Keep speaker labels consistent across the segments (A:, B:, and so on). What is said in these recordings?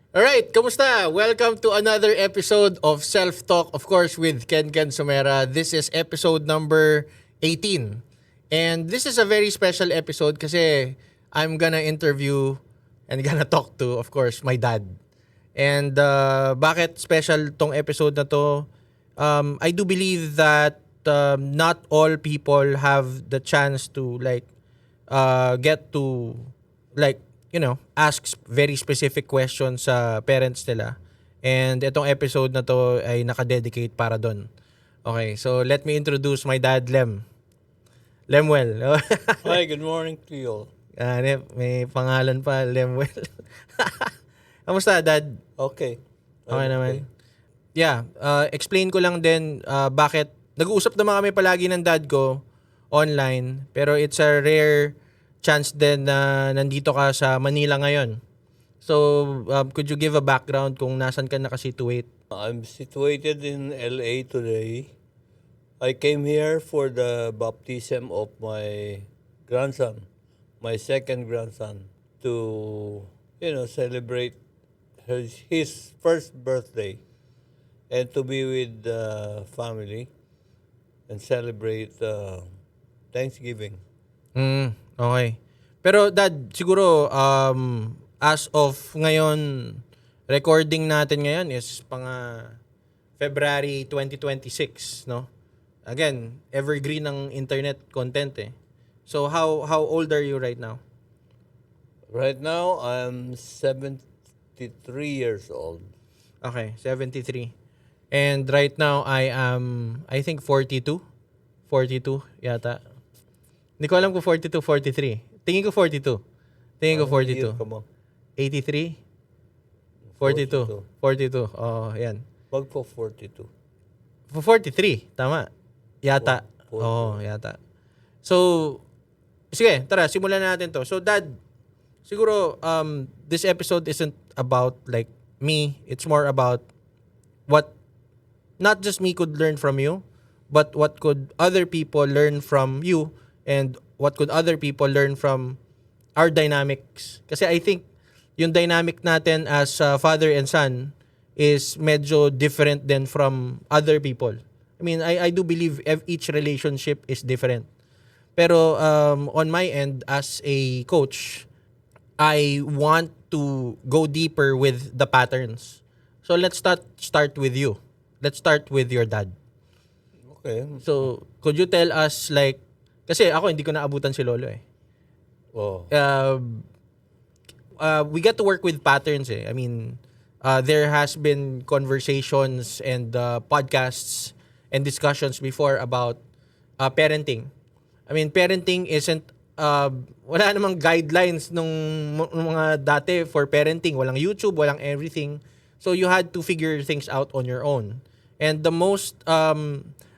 A: Alright, kamusta? Welcome to another episode of Self Talk, of course, with Ken Sumera. This is episode number 18. And this is a very special episode kasi I'm gonna interview and gonna talk to, of course, my dad. And bakit special tong episode na to? I do believe that not all people have the chance to get to like ask very specific questions sa parents nila. And itong episode na to ay naka-dedicate para doon. Okay, so let me introduce my dad, Lem. Lemuel.
B: Hi, good morning to you all.
A: May pangalan pa, Lemuel. Kamusta, Dad?
B: Okay.
A: Okay
B: I'm
A: naman. Yeah, explain ko lang din bakit nag-uusap naman kami palagi ng dad ko online, pero it's a rare chance din na nandito ka sa Manila ngayon. So, could you give a background kung nasan ka nakasituate?
B: I'm situated in LA today. I came here for the baptism of my grandson, my second grandson, to, celebrate his first birthday and to be with the family and celebrate Thanksgiving.
A: Okay. Pero Dad, siguro as of ngayon, recording natin ngayon is February 2026, no? Again, evergreen ng internet content eh. So how old are you right now?
B: Right now, I'm 73 years old.
A: Okay, 73. And right now I think 42. 42 yata. Hindi ko alam kung 42, 43. Tingin ko 42. Tingin ko
B: Anong year
A: 42.
B: ka mo?
A: 83? 42. 42. Oh, yan.
B: Wag po 42.
A: 43, tama. Yata. Oo, yata. So, sige, tara, simulan na natin to. So, Dad, siguro, this episode isn't about like me. It's more about what not just me could learn from you, but what could other people learn from you and what could other people learn from our dynamics. Kasi I think yung dynamic natin as father and son is medyo different than from other people. I mean, I do believe each relationship is different. Pero on my end as a coach, I want to go deeper with the patterns. So let's start with you. Let's start with your dad.
B: Okay.
A: So, could you tell us like kasi ako hindi ko naabutan si Lolo eh.
B: Oh.
A: We get to work with patterns eh. I mean, there has been conversations and podcasts and discussions before about parenting. I mean, parenting isn't wala namang guidelines nung mga dati for parenting. Walang YouTube, walang everything. So you had to figure things out on your own. And the most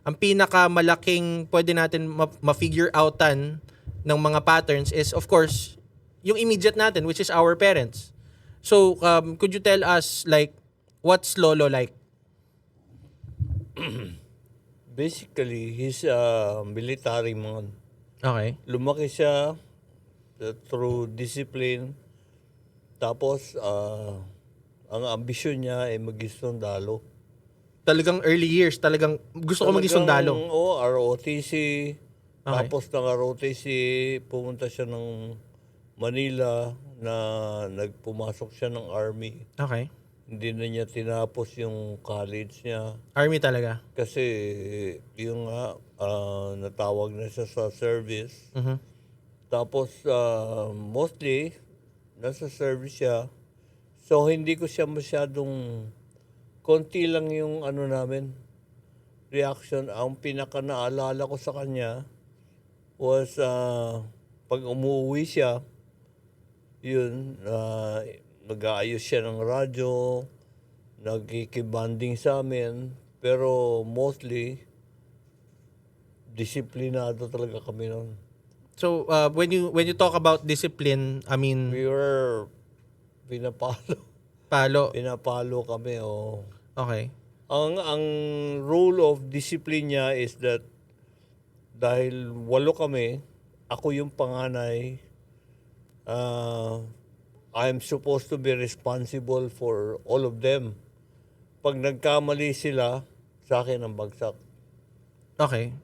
A: ang pinakamalaking pwede natin ma-figure outan ng mga patterns is of course yung immediate natin, which is our parents. So, could you tell us like what's Lolo like?
B: Basically, he's a military man.
A: Okay.
B: Lumaki siya through discipline. Tapos, ang ambisyon niya ay maging sundalo.
A: Talagang early years, talagang gusto ko maging sundalo.
B: Oo, ROTC.
A: Okay.
B: Tapos ng ROTC, pumunta siya ng Manila na nagpumasok siya ng army.
A: Okay.
B: Hindi na niya tinapos yung college niya.
A: Army talaga.
B: Kasi yung nga, natawag na siya sa service.
A: Mhm.
B: Tapos mostly, nasa service siya. So hindi ko siya masyadong, konti lang yung namin, reaction. Ang pinaka naalala ko sa kanya was pag umuwi siya, yun, nag-aayos siya ng radyo, nagkikibanding sa amin, pero mostly, disiplinado talaga kami noon.
A: So, when you talk about discipline, I mean,
B: We were pinapalo. Pinapalo kami, oh.
A: Okay.
B: Ang rule of discipline niya is that dahil 8 kami, ako yung panganay, I'm supposed to be responsible for all of them. Pag nagkamali sila, sa akin ang bagsak.
A: Okay.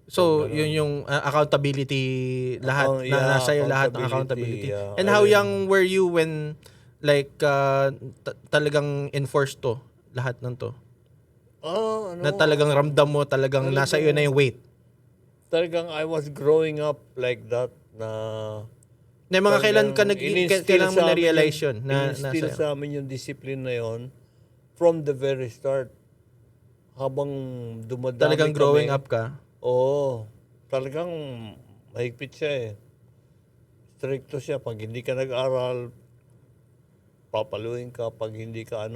A: So, yun yung accountability lahat. Nasa iyo lahat ng accountability.
B: yeah.
A: And how young were you when like talagang enforced to? Lahat ng to? Na talagang ramdam mo, talagang nasa iyo na yung weight?
B: Talagang I was growing up like that na
A: Na mga kailan ka kailan mo na-realize yun?
B: In-instill sa amin yung discipline na yun from the very start. Habang dumadami
A: Talagang growing
B: kami,
A: up ka?
B: Oo. Talagang mahigpit siya eh. Stricto siya. Pag hindi ka nag-aral, papaluin ka. Pag hindi ka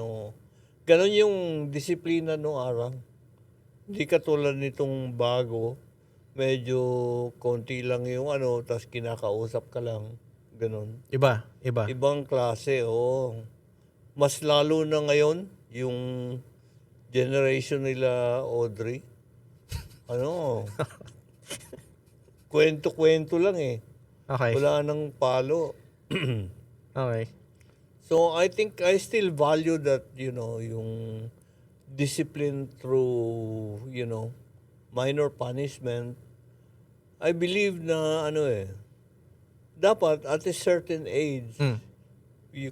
B: Ganon yung disiplina nung araw. Hindi katulad nitong bago. Medyo konti lang yung tapos kinakausap ka lang. Ganon.
A: Iba.
B: Ibang klase, oo. Mas lalo na ngayon, yung generation nila Audrey. Kwento-kwento lang eh.
A: Okay.
B: Wala nang palo.
A: Okay.
B: So I think I still value that, yung discipline through, minor punishment. I believe na dapat at a certain age,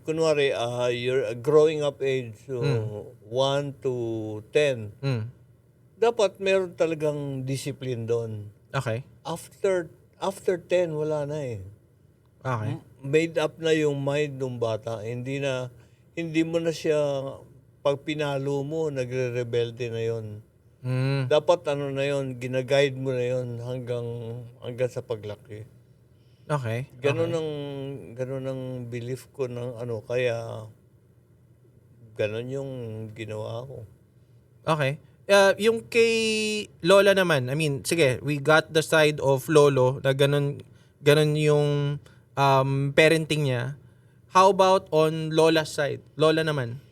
B: kunwari, you're growing up age, so 1 to 10, dapat meron talagang discipline doon.
A: Okay.
B: After 10, wala na eh.
A: Okay.
B: Made up na yung mind ng bata. Hindi mo na siya, pag pinalo mo, nagre-rebelde na yon. Dapat na yon, ginaguide mo na yon hanggang sa paglaki.
A: Okay.
B: Ganun ang belief ko ng kaya ganun yung ginawa ko.
A: Okay. Yung kay Lola naman, I mean, sige, we got the side of Lolo na ganun yung parenting niya. How about on Lola's side? Lola naman.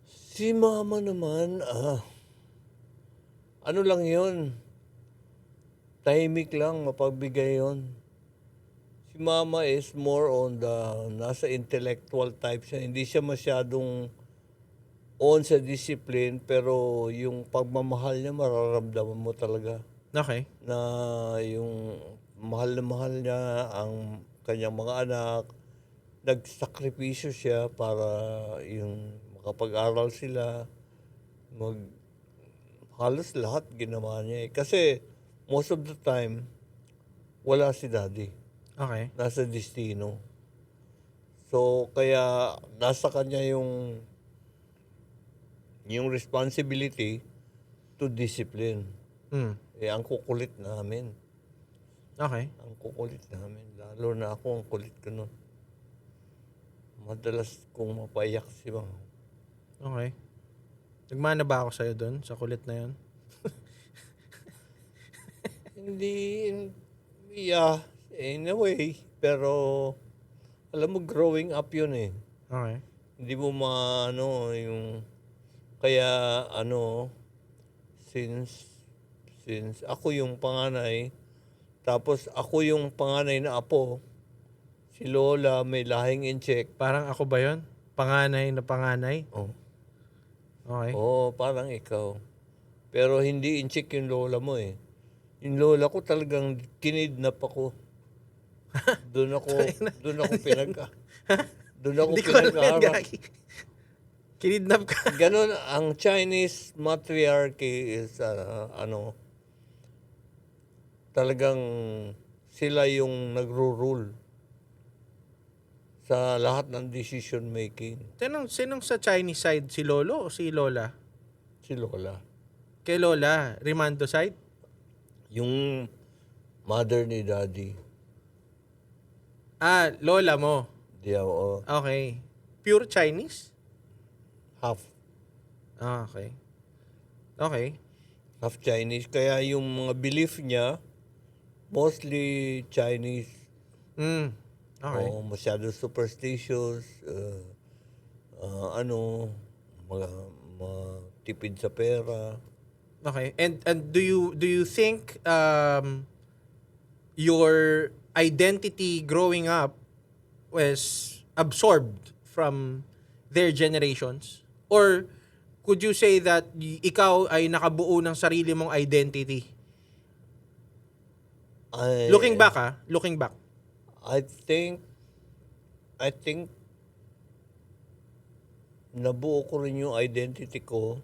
B: Si Mama naman, lang yun. Tahimik lang, mapagbigay yun. Si Mama is more on nasa intellectual type siya. Hindi siya masyadong on sa discipline, pero yung pagmamahal niya, mararamdaman mo talaga.
A: Okay.
B: Na yung mahal na mahal niya ang kanyang mga anak, nagsakripisyo siya para yung makapag-aral sila, halos lahat ginawa niya eh. Kasi most of the time, wala si Daddy.
A: Okay.
B: Nasa destino. So, kaya nasa kanya yung responsibility to discipline. Ang kukulit namin.
A: Okay.
B: Ang kukulit namin. Lalo na ako, ang kulit ko nun. Madalas kong mapaiyak si Mama.
A: Okay. Nagmana ba ako sa'yo doon, sa kulit na yun?
B: Hindi, yeah, in a way. Pero, alam mo, growing up yun eh.
A: Okay.
B: Hindi mo yung, kaya since ako yung panganay, tapos ako yung panganay na apo, si Lola may lahing incheck.
A: Parang ako ba yun? Panganay na panganay?
B: Oh.
A: Okay.
B: Oo, parang ikaw. Pero hindi incheck yung lola mo eh. Yung lola ko talagang kinidnap ako. Doon ako pinag-aaral.
A: Kinidnap ka.
B: Ganon, ang Chinese matriarchy is, talagang sila yung nagro-rule sa lahat ng decision making.
A: Sinong sa Chinese side? Si Lolo o si Lola?
B: Si Lola.
A: Kay Lola, Rimando side?
B: Yung mother ni Daddy.
A: Lola mo.
B: Di ako.
A: Okay. Pure Chinese?
B: Half.
A: Okay. Okay.
B: Half Chinese. Kaya yung mga belief niya, mostly Chinese.
A: Okay.
B: Masyado superstitious. Tipid sa pera.
A: Okay. And do you think your identity growing up was absorbed from their generations? Or could you say that ikaw ay nakabuo ng sarili mong identity? Looking back,
B: I think nabuo ko rin yung identity ko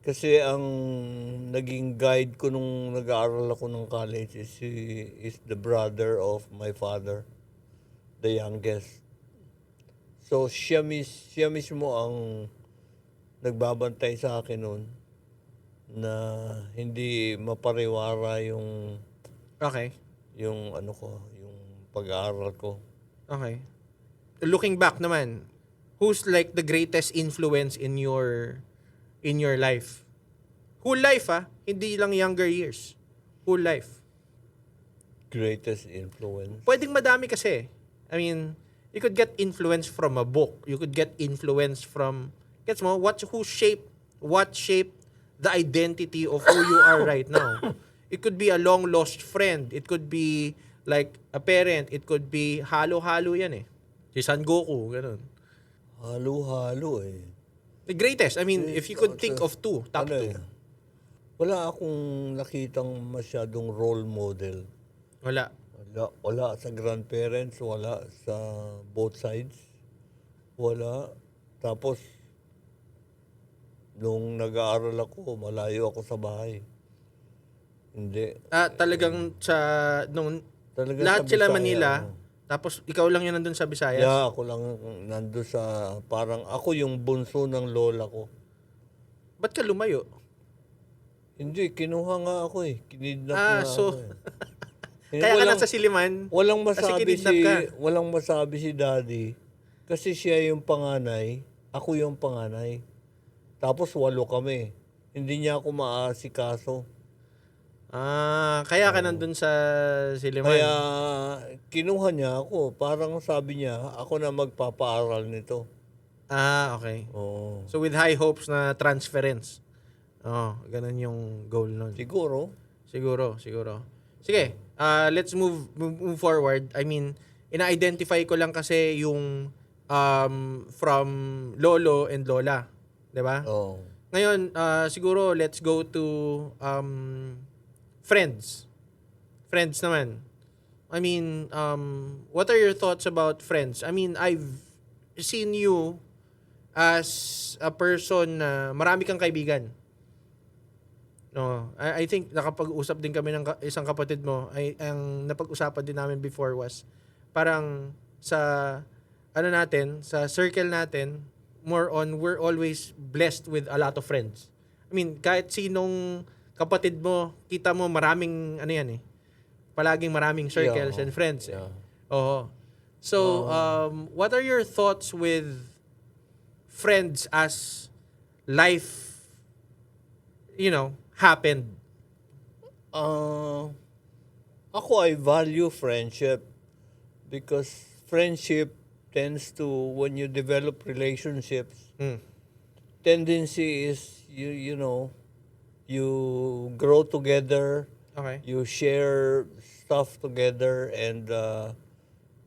B: kasi ang naging guide ko nung nag-aaral ako ng college is the brother of my father, the youngest. So siya mismo ang nagbabantay sa akin noon na hindi mapariwara yung
A: Okay.
B: yung pag-aaral ko.
A: Okay. Looking back naman, who's like the greatest influence in your life? Whole life, hindi lang younger years. Whole life.
B: Greatest influence.
A: Pwedeng madami kasi. I mean, you could get influence from a book. You could get influence from, gets mo, what shaped the identity of who you are right now. It could be a long lost friend. It could be like a parent. It could be halo-halo yan eh. Si Son Goku, ganun.
B: Halo-halo eh.
A: The greatest. I mean, if you could think of top two.
B: Wala akong nakitang masyadong role model.
A: Wala.
B: Wala sa grandparents, wala sa both sides. Wala. Tapos, nung nag-aaral ako, malayo ako sa bahay. Hindi.
A: Talagang
B: Talaga
A: lahat
B: sa
A: sila
B: Bisaya,
A: Manila, tapos ikaw lang yun nandun sa Visayas?
B: Yeah, ako lang nandun parang ako yung bunso ng lola ko.
A: Ba't ka lumayo?
B: Hindi, kinuha nga ako eh. Kinidnap nga
A: so,
B: ako eh.
A: kaya ka nasa Siliman?
B: Walang masabi si daddy. Kasi siya yung panganay, ako yung panganay. Tapos 8 kami. Hindi niya ako maasikaso.
A: Kaya ka nandun sa Siliman?
B: Kaya kinuha niya ako. Parang sabi niya, ako na magpapaaral nito.
A: Okay.
B: Oo.
A: So with high hopes na transference. Ganun yung goal nun.
B: Siguro.
A: Sige, let's move forward. I mean, ina-identify ko lang kasi yung from lolo and lola. 'Di ba?
B: Oo.
A: Ngayon, siguro let's go to friends. Friends naman. I mean, what are your thoughts about friends? I mean, I've seen you as a person na marami kang kaibigan. No, I think nakapag-usap din kami ng isang kapatid mo. Ang napag-usapan din namin before was parang sa sa circle natin, more on we're always blessed with a lot of friends. I mean, kahit sinong kapatid mo, kita mo maraming palaging maraming circles and friends.
B: Yeah.
A: Oo. So, what are your thoughts with friends as life, happened?
B: Ako, I value friendship because friendship tends to, when you develop relationships, tendency is you grow together.
A: Okay.
B: You share stuff together and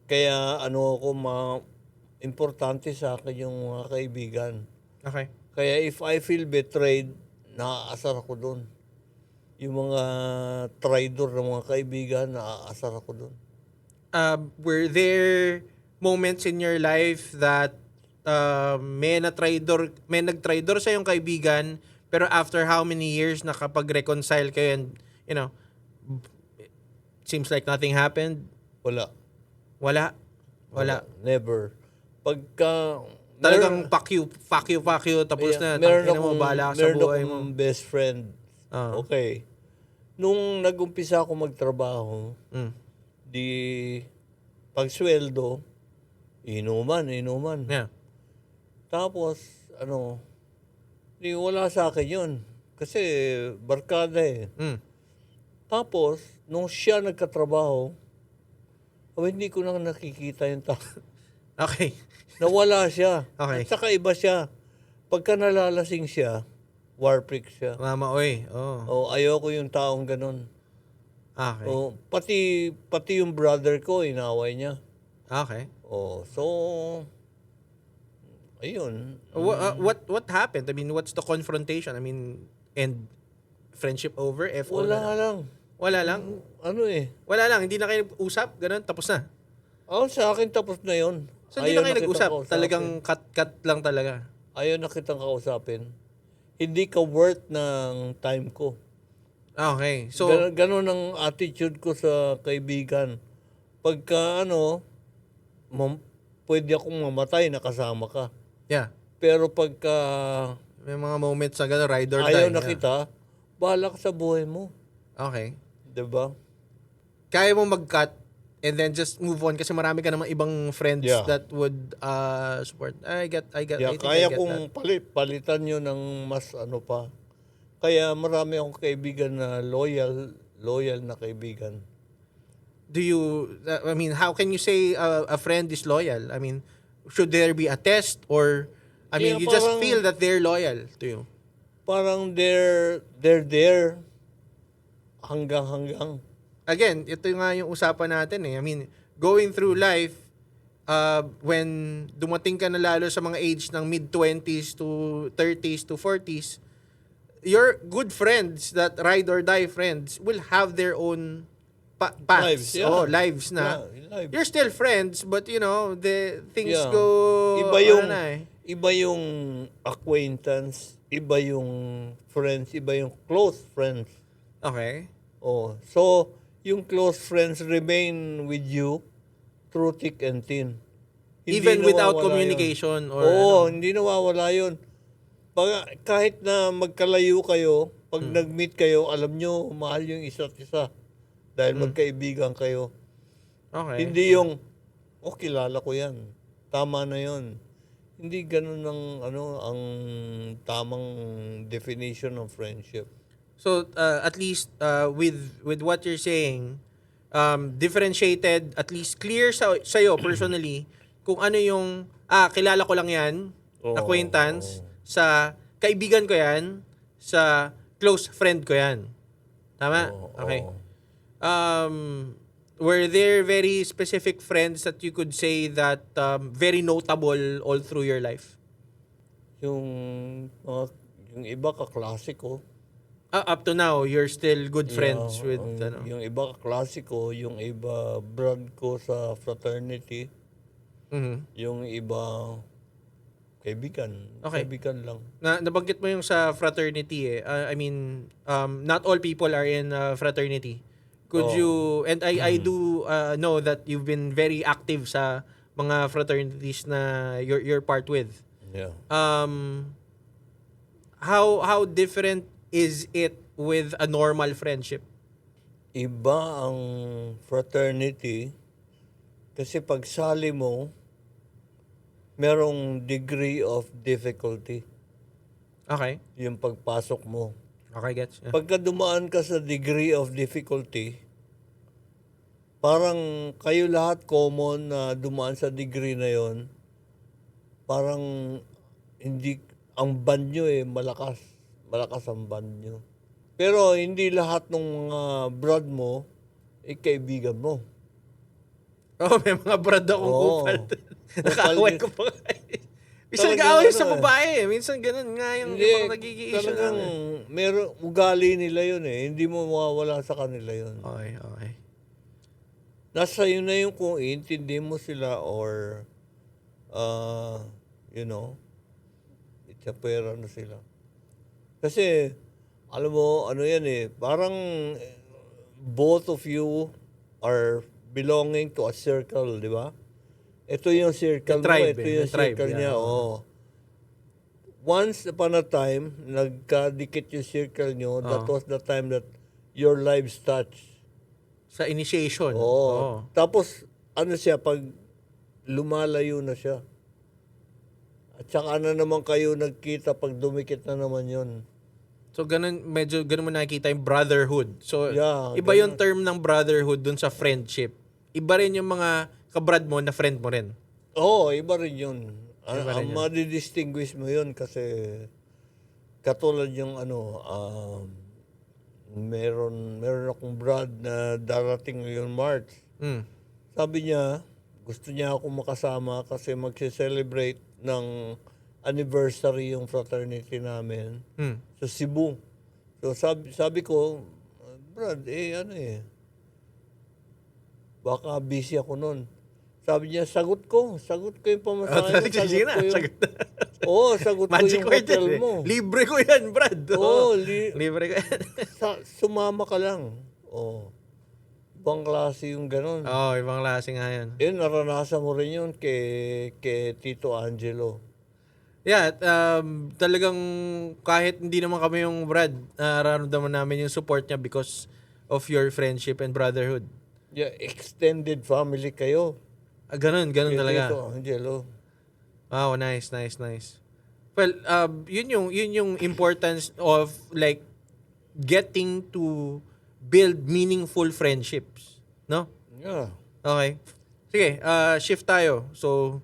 B: kaya importante sa akin yung mga kaibigan.
A: Okay.
B: Kaya if I feel betrayed, naaasar ako doon. Yung mga traidor ng mga kaibigan, naaasar ako doon.
A: Were there moments in your life that may nag-traidor sa yung kaibigan, pero after how many years nakapag-reconcile kayo and, seems like nothing happened?
B: Wala. Never. Pagka
A: talagang fuck you, tapos tangina mo, bahala ka sa buhay mo.
B: Meron akong best friend. Okay. Nung nag-umpisa ako magtrabaho, di pagsweldo, inuman.
A: Yeah.
B: Tapos, di wala sa akin yun. Kasi barkada eh. Tapos, nung siya nagkatrabaho, hindi ko na nakikita yung tao.
A: Okay.
B: Nawala siya.
A: Okay.
B: At saka iba siya. Pagka nalalasing siya, warprick siya.
A: Mama, oy.
B: Ayoko yung taong ganun.
A: Okay.
B: Pati yung brother ko, inaway niya.
A: Okay.
B: Oh, so ayun.
A: What happened? I mean, what's the confrontation? I mean, and friendship over? FO na
B: Wala
A: lang?
B: lang.
A: Wala lang?
B: Ano eh.
A: Wala lang? Hindi na kayo usap? Ganun? Tapos na?
B: Sa akin tapos na 'yon.
A: So, hindi na kayo
B: Kitang
A: nag-usap?
B: kausapin.
A: Talagang cut lang talaga?
B: Ayaw na kitang kausapin. Hindi ka worth ng time ko.
A: Okay. So,
B: Ganon ang attitude ko sa kaibigan. Pagka pwede akong mamatay na kasama ka.
A: yeah.
B: Pero pagka
A: May mga moments na gano'n, ride or die.
B: ayaw na
A: yeah.
B: kita, bahala ka sa buhay mo.
A: Okay.
B: 'Di ba?
A: Kaya mo mag-cut and then just move on kasi marami ka namang ibang friends
B: Yeah.
A: that would support. I think I
B: Kaya
A: get
B: kaya
A: that.
B: kong palitan nyo ng mas pa. Kaya marami akong kaibigan na loyal na kaibigan.
A: Do you, I mean, how can you say a friend is loyal? I mean, should there be a test or, I mean,
B: Yeah,
A: you just
B: parang-
A: feel that they're loyal to you?
B: Parang they're there hanggang.
A: Again, ito nga yung usapan natin eh. I mean, going through life, when dumating ka na lalo sa mga age ng mid-20s to 30s to 40s, your good friends, that ride or die friends, will have their own paths.
B: Lives, yeah.
A: Lives na.
B: Yeah, lives.
A: You're still friends, but you know, the things
B: Yeah.
A: go...
B: Iba yung
A: ano na eh.
B: iba yung acquaintance, iba yung friends, iba yung close friends.
A: Okay.
B: Oh, so yung close friends remain with you through thick and thin.
A: Even without
B: nawawala
A: communication
B: yun.
A: or...
B: Oo,
A: ano.
B: hindi nawawala yun. Kahit na magkalayo kayo, pag nag-meet kayo, alam nyo, mahal yung isa't isa. Dahil magkaibigan kayo.
A: Okay.
B: Hindi yung, kilala ko yan. Tama na yon. Hindi ganun ang tamang definition of friendship.
A: So at least with what you're saying, differentiated, at least clear sa iyo personally kung ano yung kilala ko lang 'yan,
B: Oo,
A: acquaintance, sa kaibigan ko 'yan, sa close friend ko 'yan. Tama?
B: Oo,
A: Okay.
B: oo.
A: Were there very specific friends that you could say that very notable all through your life?
B: Yung iba kaklase ko.
A: Up to now, you're still good friends
B: Yeah,
A: with
B: yung iba kaklase ko, yung iba brad ko sa fraternity,
A: Mhm.
B: yung iba kaibigan.
A: Okay.
B: Kaibigan lang.
A: Nabanggit mo yung sa fraternity eh. I mean, not all people are in fraternity. Could
B: Oo.
A: you, and I do know that you've been very active sa mga fraternities na you're part with.
B: Yeah.
A: How different is it with a normal friendship?
B: Iba ang fraternity kasi pagsali mo, merong degree of difficulty
A: Okay.
B: yung pagpasok mo.
A: Okay, gets. Yeah.
B: Pagka dumaan ka sa degree of difficulty, parang kayo lahat common na dumaan sa degree na yon, parang hindi, ang band nyo malakas ang band nyo. Pero hindi lahat ng mga brad mo, kaibigan mo.
A: Oh, may mga brad akong
B: Oo.
A: kupal. Nakaaway ko pa. Minsan
B: Talagang
A: nag-aaway sa
B: ano eh.
A: babae eh. Minsan ganun nga yung ibang nagiging-issue
B: talagang
A: namin.
B: meron, ugali nila yun eh. Hindi mo mawawala sa kanila yun.
A: Okay, okay.
B: Nasa yun na yung kung iintindi mo sila or, itsapera na sila. Kasi, alam mo, ano yan eh, parang both of you are belonging to a circle, di ba? Ito yung circle
A: The tribe,
B: mo, ito
A: eh.
B: yung
A: The tribe,
B: circle
A: yeah.
B: niya, oo. Once upon a time, nagkadikit yung circle nyo, that was the time that your lives touched.
A: Sa initiation.
B: Oo. Tapos, ano siya, pag lumalayo na siya. At saka na naman kayo nagkita pag dumikit na naman yon.
A: So ganun, medyo ganun mo nakikita yung brotherhood. So
B: Yeah,
A: iba yung term ng brotherhood dun sa friendship. Iba rin yung mga kabrad mo na friend mo rin.
B: Oo, iba rin yun.
A: Iba rin
B: Ang
A: yun.
B: madidistinguish mo yun kasi katulad yung meron akong brad na darating ngayon March.
A: Mm.
B: Sabi niya, gusto niya ako makasama kasi magse-celebrate ng anniversary yung fraternity namin sa Cebu. So sabi ko, Brad, baka busy ako nun. Sabi niya, sagot ko yung pamasahe mo,
A: Sige na, sagot.
B: sagot ko
A: Magic
B: yung
A: word
B: hotel
A: yan, eh.
B: mo.
A: Libre ko yan, Brad. Libre ko yan.
B: Sumama ka lang. Ibang klase yung ganun.
A: Ibang klase nga yan.
B: Naranasan mo rin yun kay Tito Angelo.
A: Yeah, talagang kahit hindi naman kami yung Brad, nararamdaman namin yung support niya because of your friendship and brotherhood.
B: Yeah, extended family kayo.
A: Ganun
B: Kay
A: talaga.
B: Tito Angelo.
A: Wow, nice. Well, yun yung importance of like getting to build meaningful friendships, no?
B: Yeah.
A: Okay. Sige, shift tayo. So,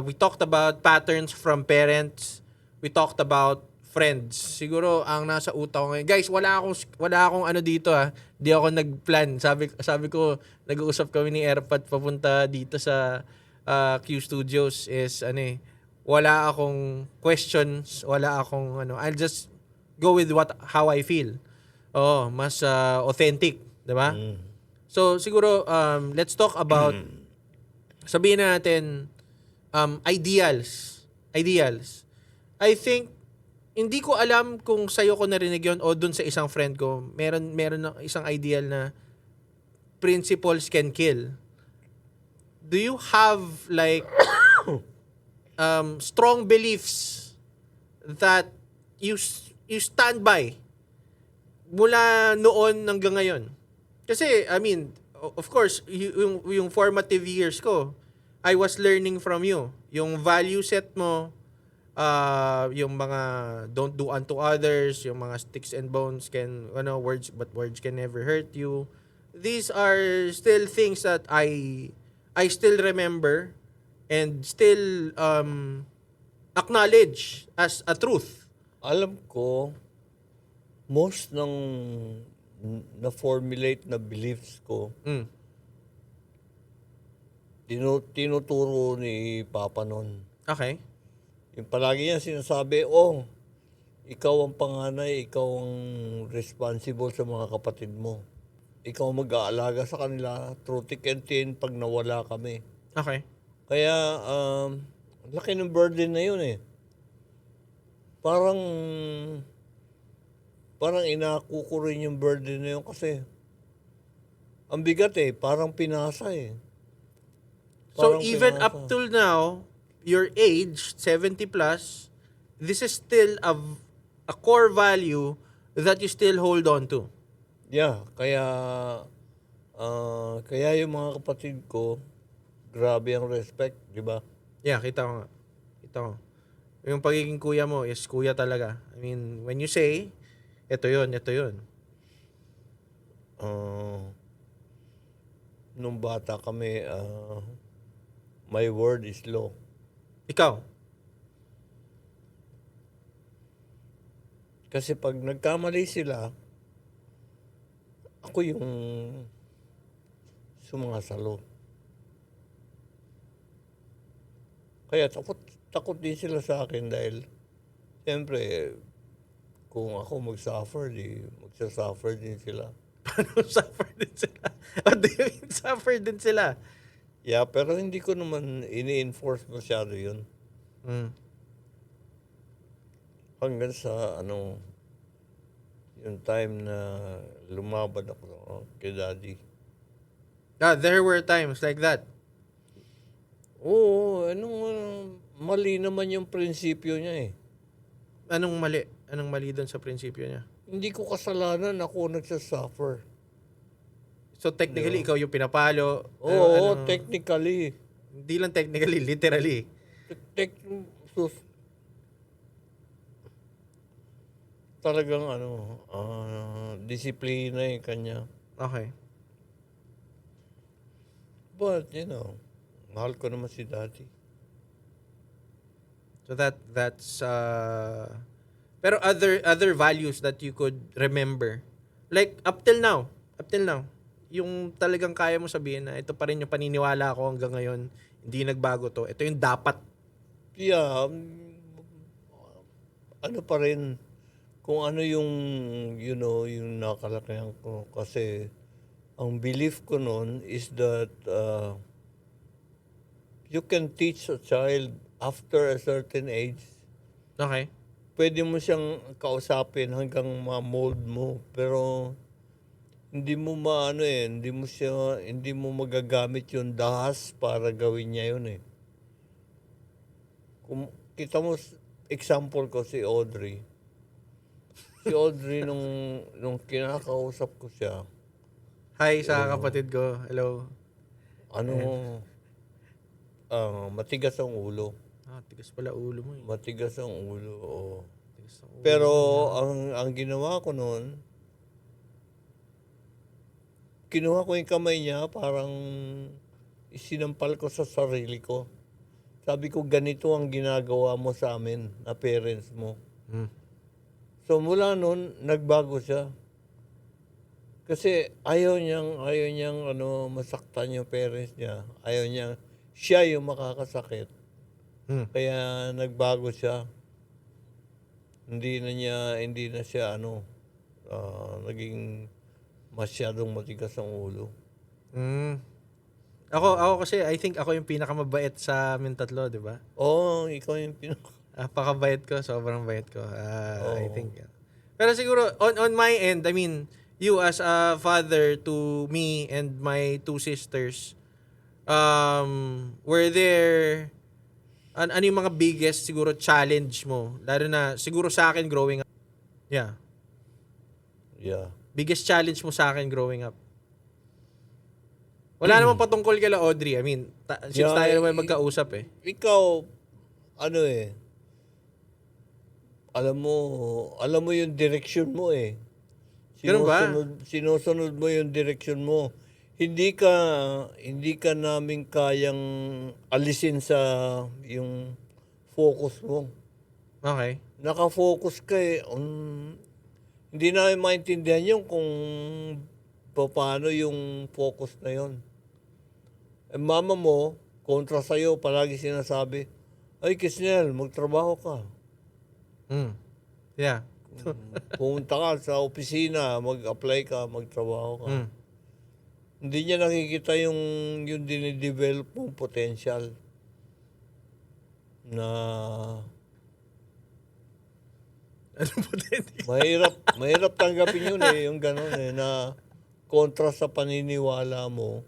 A: we talked about patterns from parents. We talked about friends. Siguro ang nasa utak ko ngayon. Guys, wala akong ano dito Di ako nagplan. Sabi ko, nag-uusap kami ni Erpat papunta dito sa Q Studios is wala akong questions, wala akong I'll just go with how I feel. Mas authentic, 'di ba? So siguro let's talk about sabihin natin ideals. I think hindi ko alam kung sa'yo ko narinig yun o dun sa isang friend ko. Meron isang ideal na principles can kill. Do you have like strong beliefs that you stand by mula noon hanggang ngayon? Kasi I mean, of course, yung formative years ko, I was learning from you. Yung value set mo, yung mga don't do unto others, yung mga sticks and bones can, words can never hurt you. These are still things that I still remember and still acknowledge as a truth.
B: Alam ko, most ng na-formulate na beliefs ko, tinuturo ni Papa nun.
A: Okay.
B: Yung palagi niya sinasabi, ikaw ang panganay, ikaw ang responsible sa mga kapatid mo. Ikaw mag-aalaga sa kanila through thick and thin pag nawala kami.
A: Okay.
B: Kaya, laki ng burden na yun Parang inako ko rin yung burden na yun kasi ang bigat parang pinasa
A: So even up till now, your age, 70 plus, this is still a core value that you still hold on to.
B: Yeah, kaya yung mga kapatid ko, grabe ang respect, di ba?
A: Yeah, kita ko nga. Yung pagiging kuya mo is kuya talaga. I mean, when you say, ito yun.
B: Nung bata kami, my word is law.
A: Ikaw?
B: Kasi pag nagkamali sila, ako yung sumasalo. Kaya takot din sila sa akin dahil siyempre kung ako mag-suffer, magsasuffer din sila.
A: Paano suffer din sila? What do you mean suffer din sila?
B: Yeah, pero hindi ko naman ini-enforce masyado yun. Hanggang sa yung time na lumaban ako kay Daddy.
A: There were times like that.
B: Oo, mali naman yung prinsipyo niya
A: Anong mali? Anong mali doon sa prinsipyo niya?
B: Hindi ko kasalanan, ako nagsasuffer.
A: So technically, ikaw yung pinapalo.
B: Oo, technically.
A: Hindi lang technically, literally.
B: Talagang disiplina yung kanya.
A: Okay.
B: But, mahal ko naman si Daddy.
A: So that's pero other values that you could remember. Like up till now, yung talagang kaya mo sabihin na ito pa rin yung paniniwala ko hanggang ngayon, hindi nagbago to. Ito yung dapat.
B: Yeah, ano pa rin, kung ano yung, yung nakalakihan ko. Kasi, ang belief ko noon is that you can teach a child after a certain age.
A: Okay.
B: Pwede mo siyang kausapin hanggang ma-mold mo. Pero, hindi mo hindi mo magagamit yung dahas para gawin niya yun eh. Kung kita mo, example ko si Audrey. Si Audrey nung kinakausap ko siya,
A: Hi sa kapatid ko. Hello.
B: matigas ang ulo.
A: Tigas pala ulo mo eh.
B: Matigas ang ulo, oo.
A: Tigas ng ulo
B: Pero
A: mo.
B: ang ginawa ko noon, kinuha ko yung kamay niya, parang isinampal ko sa sarili ko. Sabi ko, ganito ang ginagawa mo sa amin, na parents mo.
A: Hmm.
B: So mula noon, nagbago siya. Kasi ayaw niyang masaktan yung parents niya. Ayaw niyang siya yung makakasakit.
A: Hmm.
B: Kaya nagbago siya. Hindi na siya naging masyadong matigas ang ulo.
A: Ako kasi I think ako yung pinakamabait sa amin tatlo, di ba?
B: Oo, ikaw yung
A: Pakabait ko, sobrang bait ko. I
B: Oo.
A: think. Pero siguro on my end, I mean, you as a father to me and my two sisters, were there ano yung mga biggest siguro challenge mo? Lalo na siguro sa akin growing up. Yeah.
B: Yeah.
A: Biggest challenge mo sa akin growing up. Wala namang patungkol kay Audrey. I mean, since
B: Yeah,
A: tayo naman magkausap eh.
B: Ikaw, alam mo yung direction mo eh.
A: Ganun ba?
B: Sinusunod mo yung direction mo. Hindi ka namin kayang alisin sa yung focus mo.
A: Okay.
B: Naka-focus ka eh. Hindi namin maintindihan yung kung paano yung focus na yon. Eh, mama mo, kontra sa'yo, palagi sinasabi, ay Kisnel, magtrabaho ka.
A: Yeah.
B: Pumunta ka sa opisina, mag-apply ka, magtrabaho ka. Hindi niya nakikita yung dinidevelop mong potential na
A: Ano po din?
B: mahirap tanggapin yun eh, yung gano'n eh, na kontra sa paniniwala mo.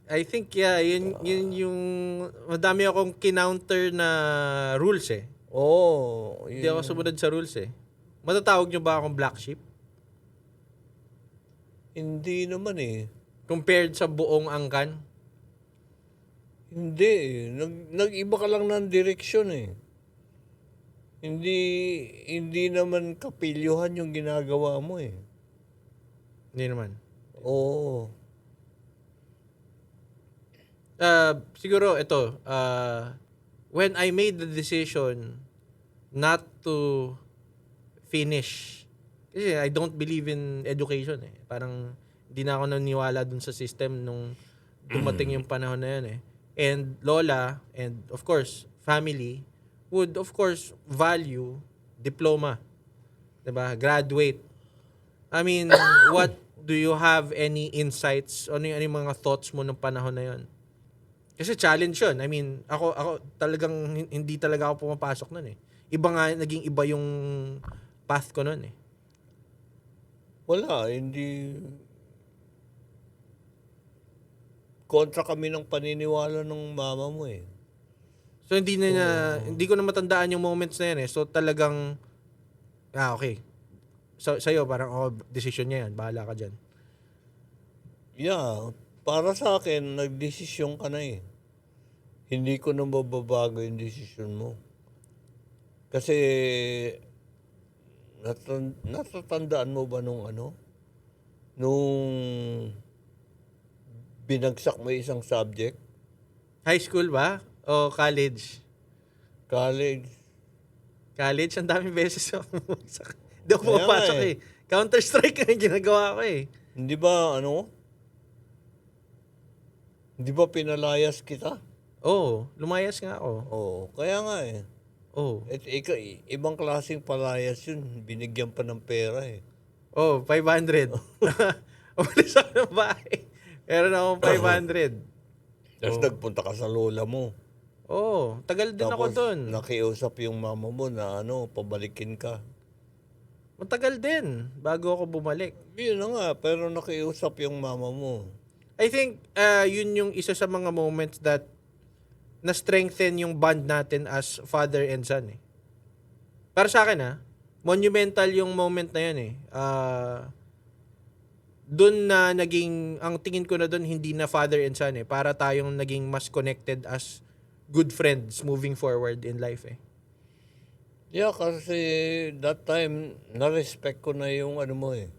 A: I think yeah, yun yung madami akong kinounter na rules eh.
B: Oo.
A: Hindi ako sumunod sa rules eh. Matatawag nyo ba akong black sheep?
B: Hindi naman eh.
A: Compared sa buong angkan?
B: Hindi eh. Nag-iba ka lang ng direksyon eh. Hindi naman kapilyuhan yung ginagawa mo eh.
A: Hindi naman.
B: Oo.
A: Siguro ito, when I made the decision not to finish, kasi I don't believe in education eh. Parang hindi na ako naniwala dun sa system nung dumating yung panahon na yun eh. And lola and of course family would of course value diploma. 'Di ba? Graduate. I mean, what do you have any insights? Ano yung mga thoughts mo nung panahon na yun? Kasi challenge yun. I mean, ako talagang hindi talaga ako pumapasok nun eh. Naging iba yung path ko nun eh.
B: Wala, hindi. Kontra kami ng paniniwala ng mama mo eh.
A: So hindi ko na matandaan yung moments na yan eh. So talagang okay. So sa'yo parang decision niya yan. Bahala ka dyan.
B: Yeah, para sa akin, nagdesisyon ka na eh. Hindi ko na mababago yung desisyon mo. Kasi, natatandaan mo ba nung binagsak mo isang subject?
A: High school ba? O college?
B: College.
A: College, ang daming beses ako hindi ako pumapasok eh. Counter-Strike ang ginagawa ko eh.
B: Hindi ba, Di ba pinalayas kita?
A: Oh, lumayas nga ako.
B: Oo, kaya nga eh.
A: Oh.
B: Ibang klaseng palayas yun. Binigyan pa ng pera eh.
A: Oh, 500. Umalis ako ng bahay. Meron akong 500.
B: Tapos
A: Oh.
B: nagpunta ka sa lola mo.
A: Oh, tagal din ako
B: Tapos
A: doon.
B: nakiusap yung mama mo na pabalikin ka.
A: Matagal din bago ako bumalik.
B: Yun na nga, pero nakiusap yung mama mo.
A: I think yun yung isa sa mga moments that na-strengthen yung bond natin as father and son eh. Para sa akin monumental yung moment na yun eh. Doon na naging, ang tingin ko na doon hindi na father and son eh. Para tayong naging mas connected as good friends moving forward in life eh.
B: Yeah, kasi that time, na-respect ko na yung ano mo eh.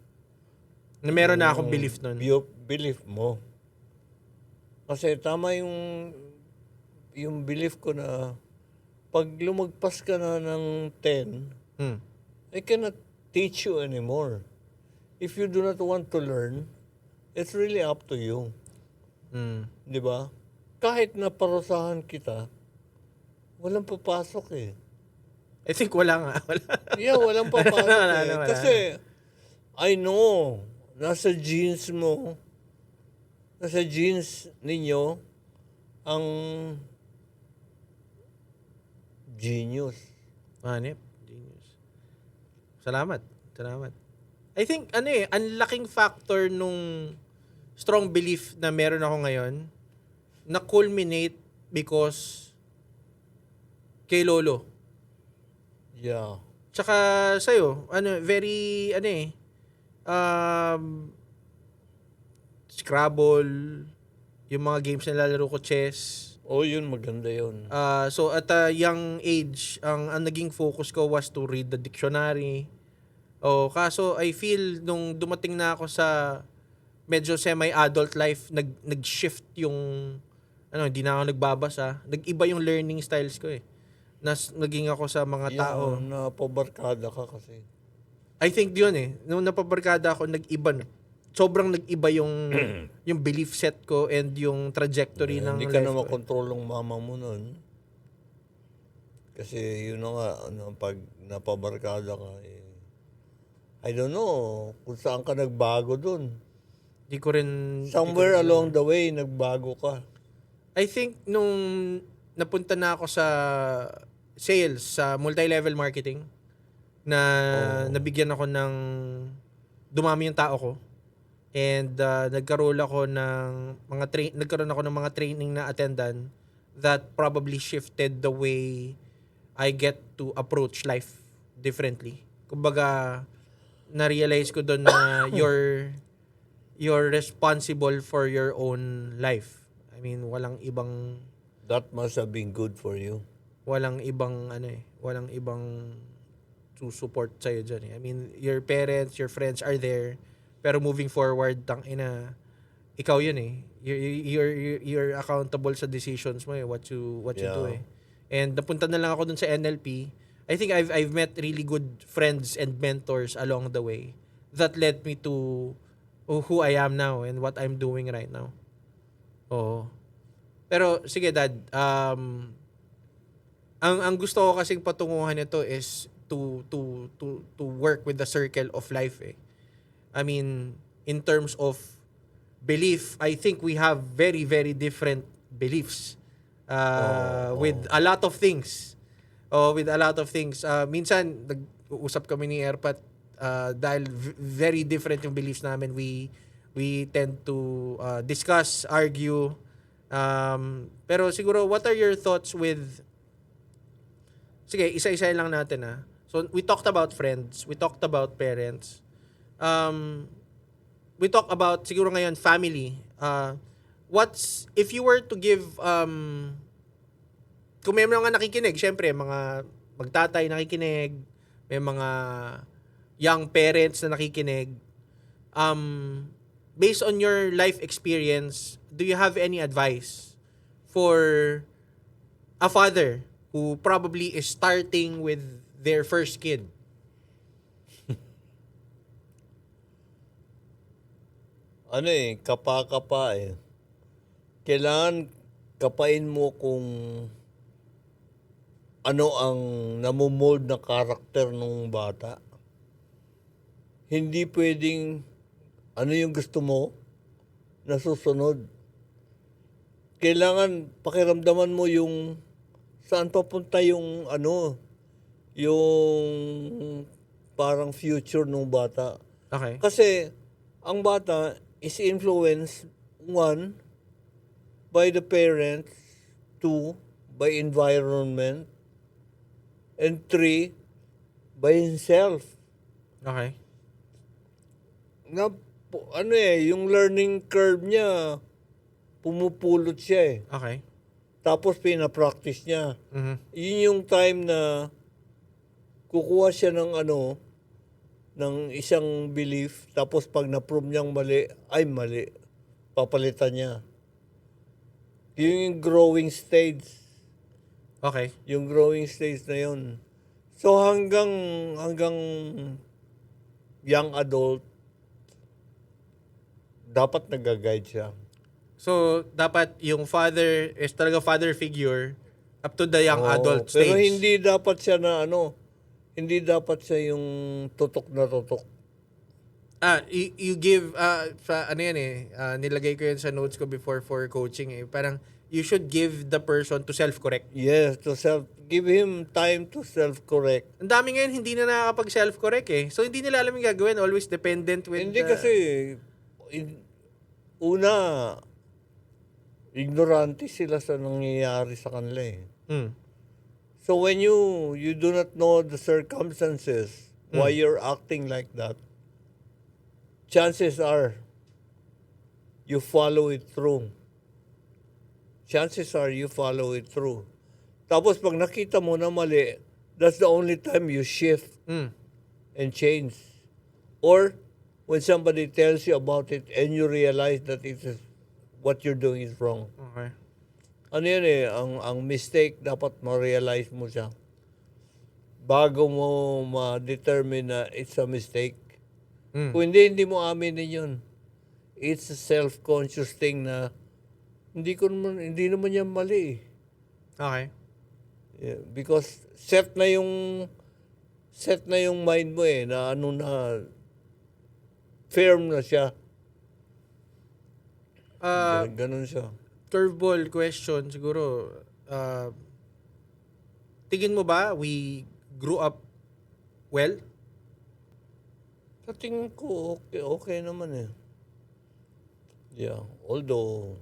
A: Na meron na akong belief nun.
B: Belief mo. Kasi tama yung belief ko na pag lumagpas ka na ng 10, I cannot teach you anymore. If you do not want to learn, it's really up to you. Di ba? Kahit na parusahan kita, walang papasok eh.
A: I think wala nga. Wala.
B: Yeah, walang papasok
A: Wala.
B: Kasi, I know, nasa genes mo, nasa genes ninyo, ang genius.
A: Hanip. Genius. Salamat. I think, ang laking factor nung strong belief na meron ako ngayon, na culminate because kay Lolo.
B: Yeah.
A: Tsaka sa'yo, very, Scrabble, yung mga games na lalaro ko, chess.
B: Oh, yun, maganda yun.
A: So at a young age, ang naging focus ko was to read the dictionary. Kaso I feel nung dumating na ako sa medyo semi-adult life, nag-shift yung, hindi na ako nagbabasa. Nag-iba yung learning styles ko eh. Naging ako sa mga tao.
B: Napabarkada ka kasi.
A: I think yun eh. Nung napabarkada ako, nag-iba na. Sobrang nag-iba yung yung belief set ko and yung trajectory ng
B: Hindi ka
A: life
B: na
A: ko.
B: makontrol ng mama mo nun. Kasi yun na nga, pag napabarkada ka, I don't know kung saan ka nagbago dun.
A: Di ko rin...
B: Somewhere along the way, nagbago ka.
A: I think nung napunta na ako sa sales, sa multi-level marketing, na nabigyan ako ng dumami yung tao ko. And nagkaroon ako ng mga training na attendan that probably shifted the way I get to approach life differently. Kumbaga, na-realize ko doon na you're responsible for your own life. I mean, walang ibang
B: That must have been good for you.
A: walang ibang to support sa'yo dyan eh. I mean, your parents, your friends are there. Pero moving forward, ikaw yun eh. You're accountable sa decisions mo eh, what you do eh. And napunta na lang ako dun sa NLP. I think I've met really good friends and mentors along the way that led me to who I am now and what I'm doing right now. Oo. Pero sige Dad, ang gusto ko kasing patunguhan nito is to work with the circle of life eh. I mean, in terms of belief, I think we have very, very different beliefs with a lot of things. Minsan, nag-uusap kami ni Erpat dahil very different yung beliefs namin. We tend to discuss, argue. Pero siguro, what are your thoughts with... Sige, isa-isa lang natin So, we talked about friends. We talked about parents. We talk about siguro ngayon family. If you were to give kung may mga nakikinig, syempre mga magtatay nakikinig, may mga young parents na nakikinig, based on your life experience, do you have any advice for a father who probably is starting with their first kid?
B: Kapa-kapa eh. kailangan kapain mo kung ano ang namomold na karakter ng bata. Hindi pwedeng ano yung gusto mo na susunod. Kailangan pakiramdaman mo yung saan papunta yung yung parang future ng bata.
A: Okay.
B: Kasi ang bata is influenced, one, by the parents, two, by environment, and three, by himself.
A: Okay.
B: Na, yung learning curve niya, pumupulot siya eh.
A: Okay.
B: Tapos pinapractice niya.
A: Mhm.
B: Yun yung time na kukuha siya ng ng isang belief, tapos pag na-prove niyang mali, ay mali. Papalitan niya. Yun yung growing stage.
A: Okay.
B: Yung growing stage na yun. So hanggang young adult, dapat nag-guide siya.
A: So, dapat yung father is talaga father figure up to the young adult stage.
B: Pero hindi dapat siya na hindi dapat siya yung tutok na tutok.
A: You give, nilagay ko yun sa notes ko before for coaching eh. Parang, you should give the person to self-correct.
B: Yes, give him time to self-correct.
A: Ang dami ngayon, hindi na nakakapag self-correct eh. So, hindi nila alam yung gagawin. Always dependent with...
B: Hindi kasi, una, ignorante sila sa nangyayari sa kanila eh. So when you do not know the circumstances why you're acting like that, chances are you follow it through. Chances are you follow it through. Tapos pag nakita mo na mali, that's the only time you shift and change. Or when somebody tells you about it and you realize that what you're doing is wrong.
A: Okay.
B: Ano yan eh, ang mistake dapat ma-realize mo siya bago mo ma-determine na it's a mistake. Kung hindi mo aminin yun. It's a self-conscious thing na hindi naman yan mali.
A: Okay.
B: Yeah, because set na yung mind mo eh, na firm na siya. Ganun siya.
A: Curveball question siguro. Tingin mo ba we grew up well?
B: Sa tingin ko, okay naman eh. Yeah, although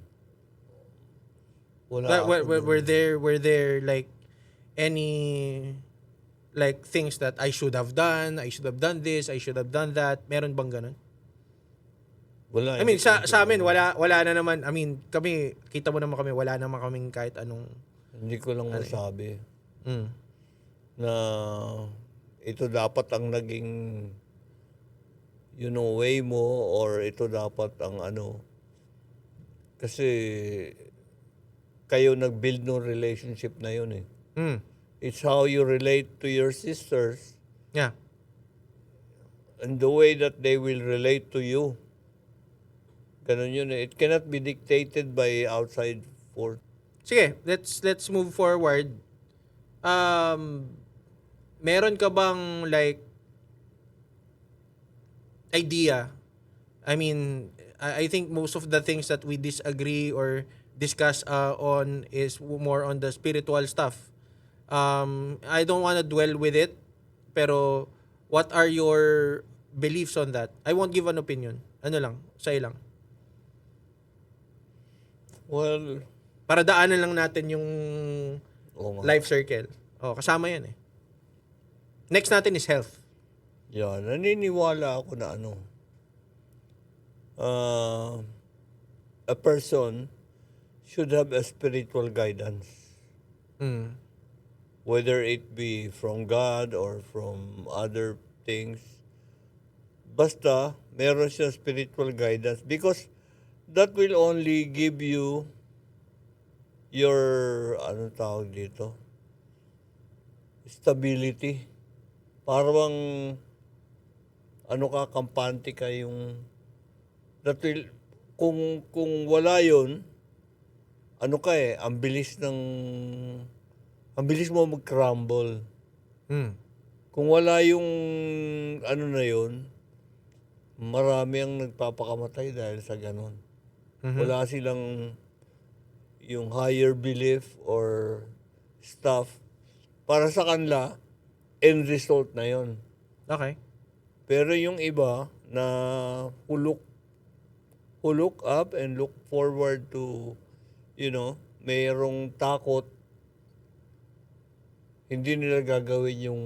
A: Were there like any like things that I should have done this, I should have done that? Meron bang ganun?
B: Wala.
A: I mean, sa amin, wala na naman. I mean, kami, kita mo naman kami, wala naman kaming kahit anong...
B: Hindi ko lang masabi
A: Mm.
B: na ito dapat ang naging way mo or ito dapat ang Kasi kayo nag-build ng relationship na yun eh. It's how you relate to your sisters
A: Yeah.
B: and the way that they will relate to you. Ganun yun eh. It cannot be dictated by outside force.
A: Sige, let's move forward. Meron ka bang like idea? I mean, I think most of the things that we disagree or discuss on is more on the spiritual stuff. I don't want to dwell with it, pero what are your beliefs on that? I won't give an opinion. Ano lang, sa'yo lang.
B: Well,
A: Para daanan lang natin yung
B: oo nga.
A: life circle. Kasama yan eh. Next natin is health.
B: Yeah, naniniwala ako na a person should have a spiritual guidance. Whether it be from God or from other things. Basta, meron siya spiritual guidance because that will only give you your, tawag dito? Stability. Parang, kampante ka yung, that will, kung wala yun, ano ka eh, ang bilis mo mag-crumble.
A: Mm.
B: Kung wala yung ano na yun, marami ang nagpapakamatay dahil sa ganun.
A: Mhm.
B: Wala silang yung higher belief or stuff. Para sa kanila, end result na yon.
A: Okay.
B: Pero yung iba na who look up and look forward to, mayroong takot, hindi nila gagawin yung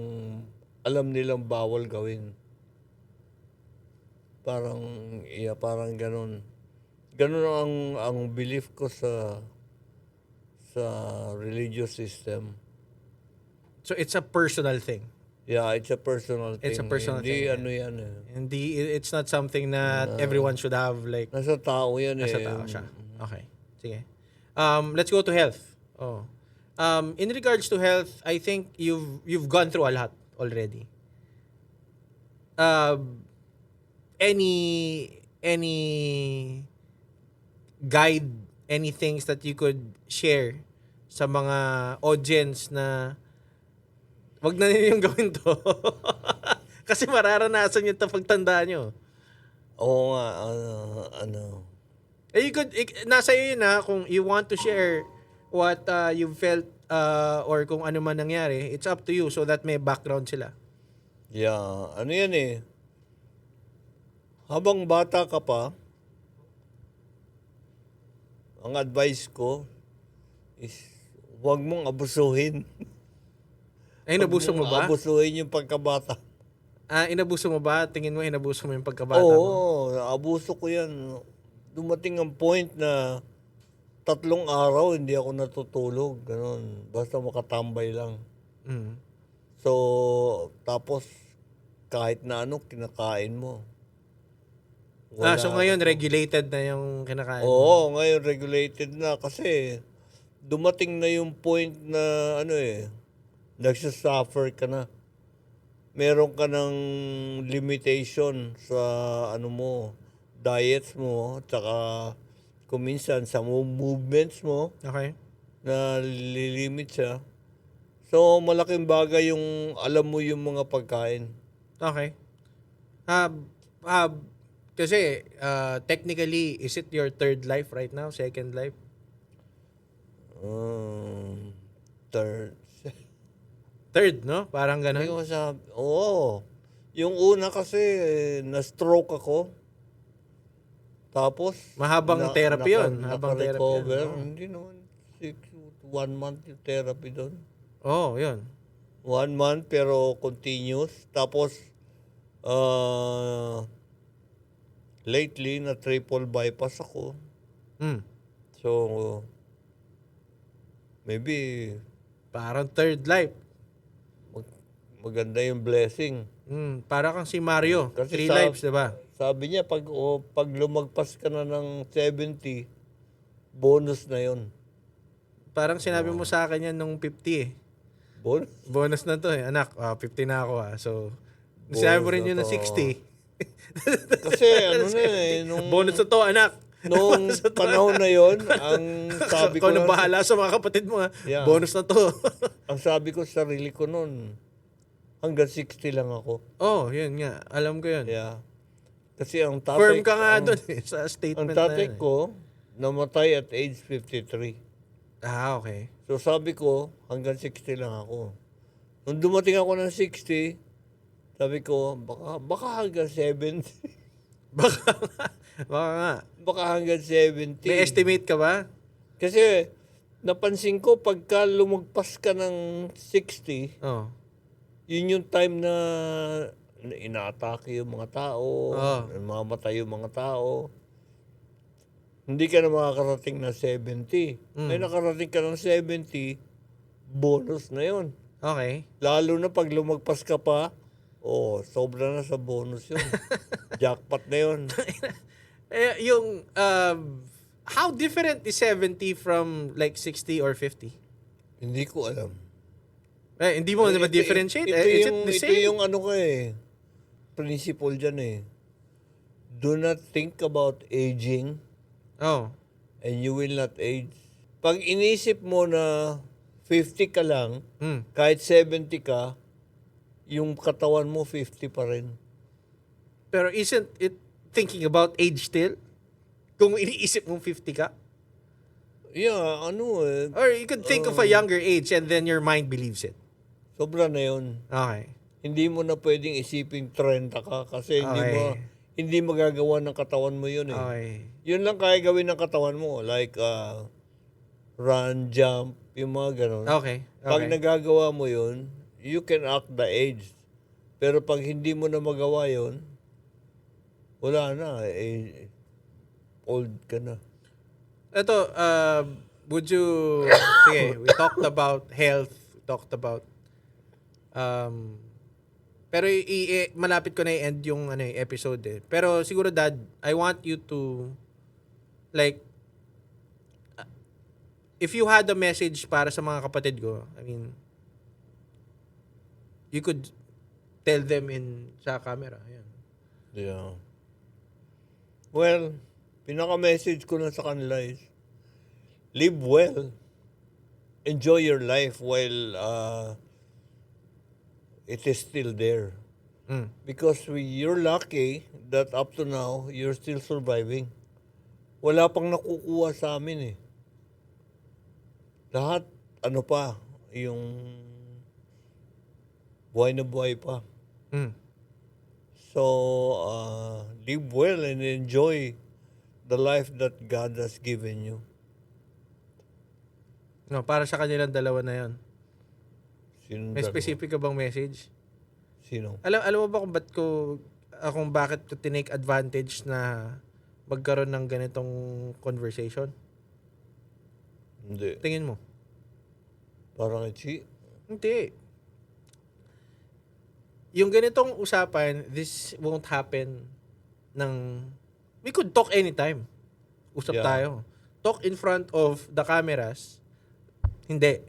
B: alam nilang bawal gawin. Parang ganun. Ganun ang belief ko sa religious system.
A: So it's a personal thing.
B: Yeah, it's a personal thing.
A: It's a personal
B: Hindi
A: thing,
B: ano yan eh.
A: It's not something that everyone should have like
B: Nasa tao yan
A: nasa
B: eh.
A: tao siya. Okay. Sige. Let's go to health. Oh. In regards to health, I think you've gone through a lot already. Any guide, any things that you could share sa mga audience na wag na ninyong gawin to. Kasi mararanasan nyo ito pagtanda nyo.
B: Oo nga, ano.
A: Nasa iyo yun kung you want to share what you felt or kung ano man nangyari, it's up to you so that may background sila.
B: Yeah, ano yan eh. Habang bata ka pa, ang advice ko is huwag mong abusuhin.
A: Ay, inabuso mo ba?
B: Abusuhin yung pagkabata.
A: Inabuso mo ba? Tingin mo inabuso mo yung pagkabata mo?
B: Oo, abuso ko yan. Dumating ang point na 3 araw hindi ako natutulog. Ganun. Basta makatambay lang.
A: Mm.
B: So, tapos kahit na ano, kinakain mo.
A: So ngayon regulated na yung kinakain mo?
B: Oo, ngayon regulated na kasi dumating na yung point na nagsasuffer ka na. Meron ka ng limitation sa diets mo, tsaka kung minsan sa movements mo
A: Okay.
B: na lilimit siya. So, malaking bagay yung alam mo yung mga pagkain.
A: Okay. Kasi technically, is it your third life right now? Second life?
B: Third.
A: Third, no? Parang ganun.
B: Hindi ko masabi. Oo. Yung una kasi, na-stroke ako. Tapos,
A: Mahabang therapy yun. Mahabang therapy yun.
B: naka-recover. Hindi naman. 1 month yung therapy doon.
A: Oh, yun.
B: 1 month pero continuous. Tapos, lately, na triple bypass ako.
A: Mm.
B: So, maybe,
A: Parang third life.
B: maganda yung blessing.
A: Para kang si Mario.
B: Kasi
A: 3 lives, diba?
B: Sabi niya, pag lumagpas ka na ng 70, bonus na yon.
A: Parang sinabi mo sa akin yan nung 50 eh.
B: Bonus?
A: Bonus na to eh. Anak, 50 na ako So, sinabi mo rin yun
B: na
A: ng
B: to.
A: 60.
B: Kasi
A: Bonus na to, anak.
B: nung panahon na yon, ang sabi ko
A: Kung bahala sa mga kapatid mo
B: Yeah.
A: Bonus na to.
B: ang sabi ko sa sarili ko noon, hanggang 60 lang ako.
A: Oh, yun nga. Alam ko yun.
B: Yeah. Kasi ang tatay
A: Firm ka nga doon eh, sa
B: ang
A: statement
B: tatay
A: na yun.
B: ko namatay at age 53.
A: Okay.
B: So sabi ko, hanggang 60 lang ako. Nung dumating ako ng 60, sabi ko, baka hanggang 70.
A: Baka nga.
B: Baka hanggang 70.
A: May estimate ka ba?
B: Kasi napansin ko, pagka lumagpas ka ng 60,
A: Oh.
B: yun yung time na inaatake yung mga tao, mamatay yung mga tao. Hindi ka na makakarating na 70. May nakarating ka ng 70, bonus na yun.
A: Okay.
B: Lalo na pag lumagpas ka pa, sobra na sa bonus yun. Jackpot na yun.
A: How different is 70 from like 60 or 50?
B: Hindi ko alam.
A: Hindi mo na differentiate?
B: Ito
A: Is
B: yung,
A: it the
B: ito
A: same?
B: yung principle dyan eh. Do not think about aging
A: Oh.
B: and you will not age. Pag inisip mo na 50 ka lang,
A: Mm.
B: kahit 70 ka, yung katawan mo 50 pa rin.
A: Pero isn't it thinking about age still? Kung iniisip mong 50 ka?
B: Yeah,
A: Or you could think of a younger age and then your mind believes it.
B: sobra na yun.
A: Okay.
B: Hindi mo na pwedeng isiping 30 ka kasi
A: Okay.
B: hindi magagawa ng katawan mo yun eh.
A: Okay.
B: Yun lang kaya gawin ng katawan mo, like run, jump, yung mga ganun.
A: Okay.
B: Pag
A: Okay.
B: nagagawa mo yun, you can act the age. Pero pag hindi mo na magawa yun, wala na, old ka na.
A: Ito, would you, sige, we talked about health, we talked about, pero malapit ko na i-end yung episode eh. Pero siguro Dad, I want you to, like, if you had a message para sa mga kapatid ko, I mean, you could tell them sa camera. Ayan.
B: Yeah. Well, pinaka-message ko na sa kanila is, live well. Enjoy your life while it is still there.
A: Mm.
B: Because you're lucky that up to now, you're still surviving. Wala pang nakukuha sa amin eh. Lahat, yung buhay na buhay pa.
A: Mm.
B: So, live well and enjoy the life that God has given you.
A: No, para sa kanilang dalawa na 'yon.
B: Sinong
A: May
B: dalawa?
A: specific ka bang message?
B: Sino?
A: Alam mo ba kung bakit ko tinake advantage na magkaroon ng ganitong conversation?
B: Hindi.
A: Tingin mo?
B: Parang Chi.
A: Hindi. Yung ganitong usapan, this won't happen we could talk anytime. Usap
B: Yeah.
A: tayo. Talk in front of the cameras. Hindi.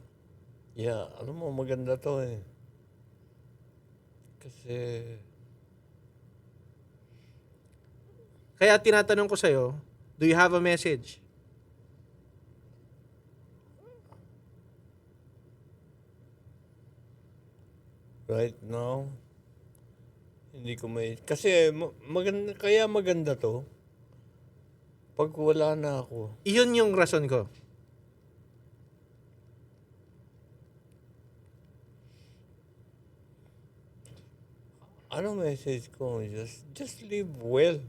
B: Yeah, alam mo, maganda to eh. Kasi,
A: Kaya tinatanong ko sa'yo, do you have a message?
B: right now, hindi ko may... Kasi, maganda to. Pag wala na ako.
A: Iyon yung rason ko.
B: Ano message ko? Just live well.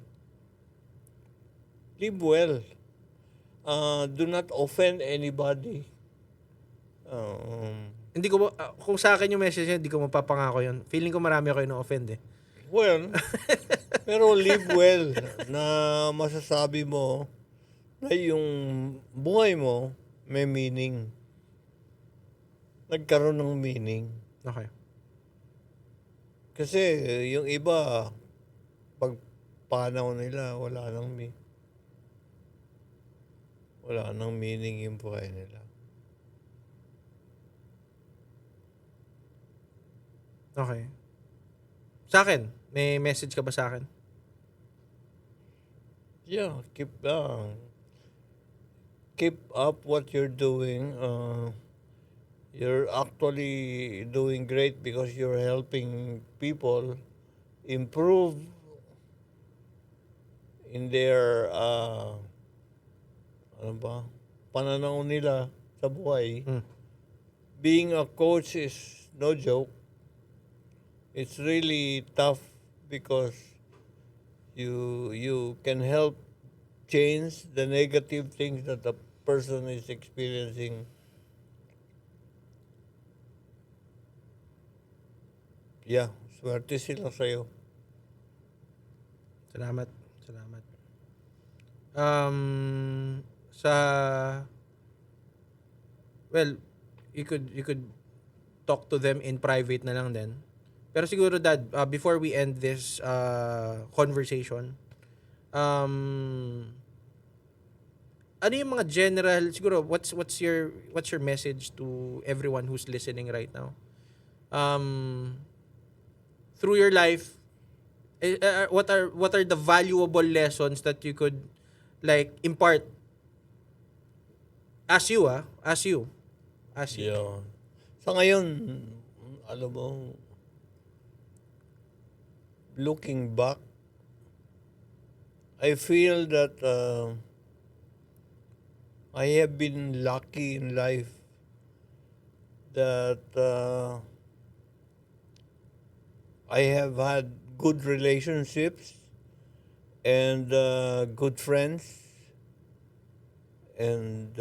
B: Live well. Do not offend anybody.
A: Hindi ko kung sa akin yung message niya, hindi ko mapapangako yun. Feeling ko marami ako ino-offend eh.
B: Well, pero live well na masasabi mo na yung buhay mo may meaning. Nagkaroon ng meaning.
A: Okay.
B: Kasi yung iba, pag panahon nila, wala nang meaning yung buhay nila.
A: Okay. Sa akin, may message ka ba sa akin?
B: Yeah, keep up what you're doing. You're actually doing great because you're helping people improve in their pananaw nila sa buhay.
A: Mm.
B: Being a coach is no joke. It's really tough because you can help change the negative things that the person is experiencing. Yeah, swerte sila sa'yo.
A: Salamat. Salamat. Well, you could talk to them in private na lang din. Pero siguro Dad, before we end this conversation, ano yung mga general, siguro what's your message to everyone who's listening right now? Through your life, what are the valuable lessons that you could like impart As you, as you. As you.
B: Yeah. Sa ngayon, alam mo, looking back, I feel that I have been lucky in life that I have had good relationships and good friends and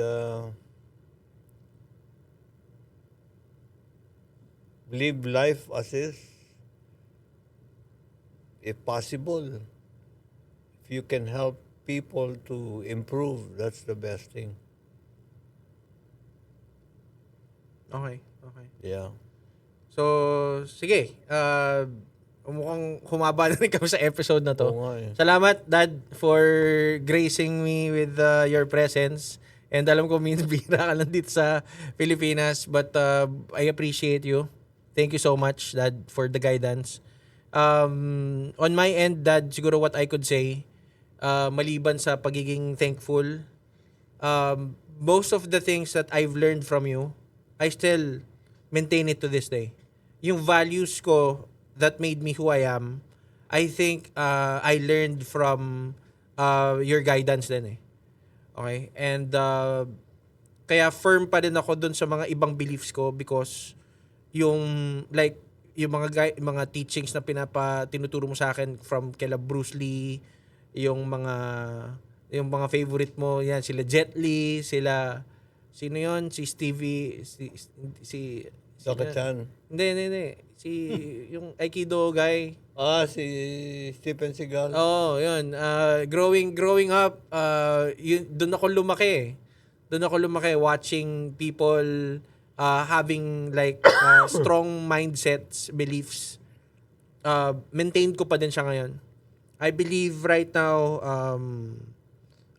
B: live life as is. If possible, if you can help people to improve, that's the best thing.
A: Okay.
B: Yeah.
A: So, sige. Mukhang humaba na rin kami sa episode na to.
B: Oo nga eh.
A: Salamat, Dad, for gracing me with your presence. And alam ko, bira ka lang dito sa Pilipinas. But I appreciate you. Thank you so much, Dad, for the guidance. On my end, Dad, siguro what I could say, maliban sa pagiging thankful, most of the things that I've learned from you, I still maintain it to this day. Yung values ko that made me who I am, I think I learned from your guidance din eh. Okay? And kaya firm pa din ako dun sa mga ibang beliefs ko because yung like yung mga teachings na tinuturo mo sa akin from kila Bruce Lee, yung mga favorite mo, yan sila Jet Li, sila sino yon, si Stevie, si
B: Jackie Chan.
A: Hindi. Si yung Aikido guy.
B: Si Stephen Seagal.
A: Oh, yun. Growing up, doon ako lumaki. Doon ako lumaki watching people having like strong mindsets, beliefs. Maintained ko pa din siya ngayon. I believe right now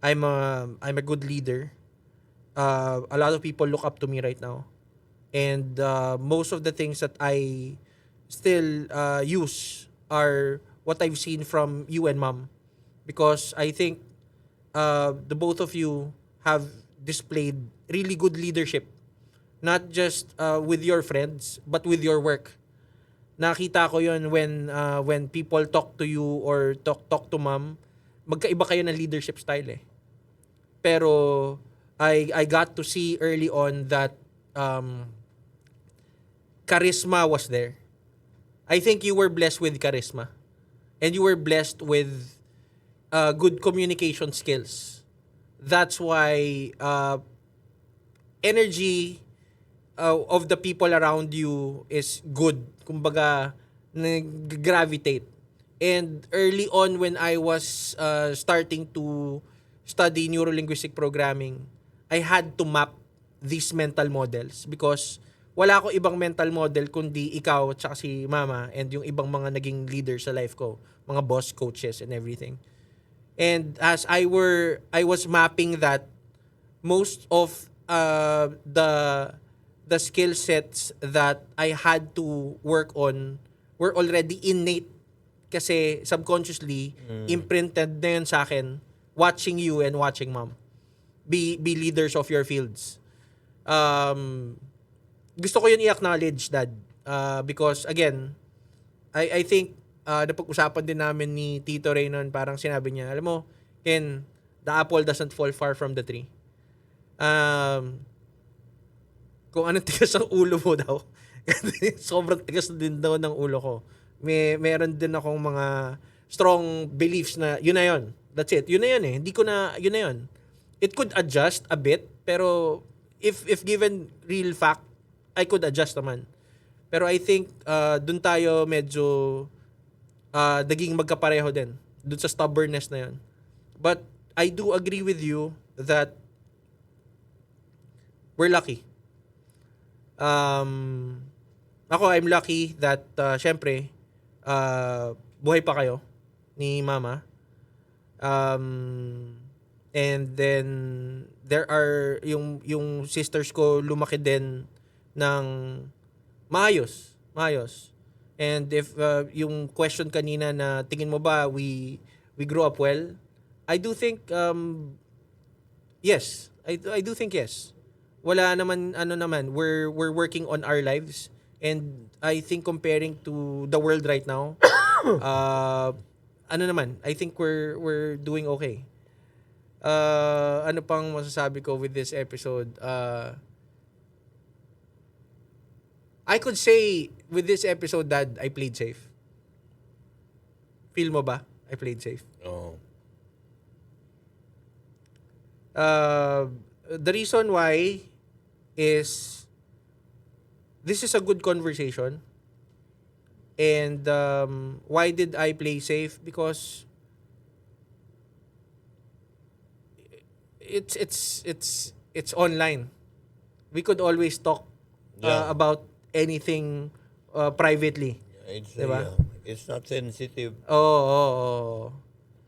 A: I'm a good leader. A lot of people look up to me right now. And most of the things that I still use are what I've seen from you and Mom. Because I think the both of you have displayed really good leadership. Not just with your friends, but with your work. Nakita ko yon when people talk to you or talk to Mom, magkaiba kayo ng leadership style eh. Pero I got to see early on that charisma was there. I think you were blessed with charisma. And you were blessed with good communication skills. That's why energy of the people around you is good. Kumbaga, nag-gravitate. And early on when I was starting to study neuro-linguistic programming, I had to map these mental models because wala ako ibang mental model kundi ikaw at si Mama and yung ibang mga naging leaders sa life ko, mga boss, coaches, and everything. And as I was mapping that, most of the skill sets that I had to work on were already innate kasi subconsciously imprinted na yun sa akin watching you and watching Mom be leaders of your fields. Gusto ko yun i-acknowledge, Dad, because again I think napag-usapan din namin ni Tito Ray noon, parang sinabi niya, alam mo Ken, the apple doesn't fall far from the tree. Kung anong tigas ng ulo mo daw. Sobrang tigas din daw ng ulo ko. Meron din akong mga strong beliefs na yun na yun. That's it. Yun na yun eh. Yun na yun. It could adjust a bit, pero if given real fact, I could adjust naman. Pero I think dun tayo medyo naging magkapareho din. Dun sa stubbornness na yun. But I do agree with you that we're lucky. Ako, I'm lucky that syempre buhay pa kayo ni Mama. And then there are yung sisters ko lumaki din ng maayos. And if yung question kanina na tingin mo ba we grew up well, I do think yes. I do think yes. wala naman ano naman, we're working on our lives, and I think comparing to the world right now, ano naman, I think we're doing okay. Ano pang masasabi ko with this episode? I could say with this episode that I played safe. Feel mo ba? I played safe.
B: Oo.
A: The reason why is this is a good conversation. And why did I play safe? Because it's online. We could always talk
B: Yeah.
A: about anything privately. Diba?
B: It's not sensitive.
A: Oo.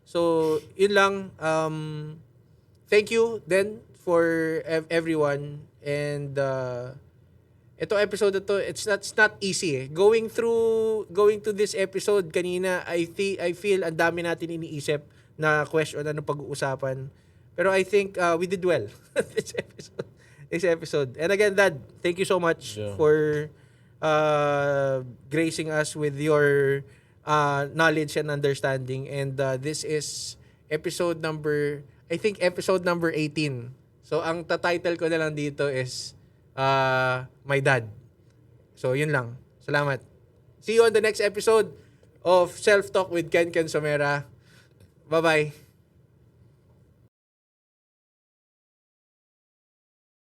A: So, yun lang. Thank you then for everyone. And ito episode na to, it's not easy eh. Going to this episode kanina, I feel ang dami natin iniisip na question, ano pag-uusapan. Pero I think we did well this episode. And again, Dad, thank you so much for gracing us with your knowledge and understanding. And this is episode number 18. So, ang title ko na lang dito is My Dad. So, yun lang. Salamat. See you on the next episode of Self Talk with Ken Somera. Bye-bye.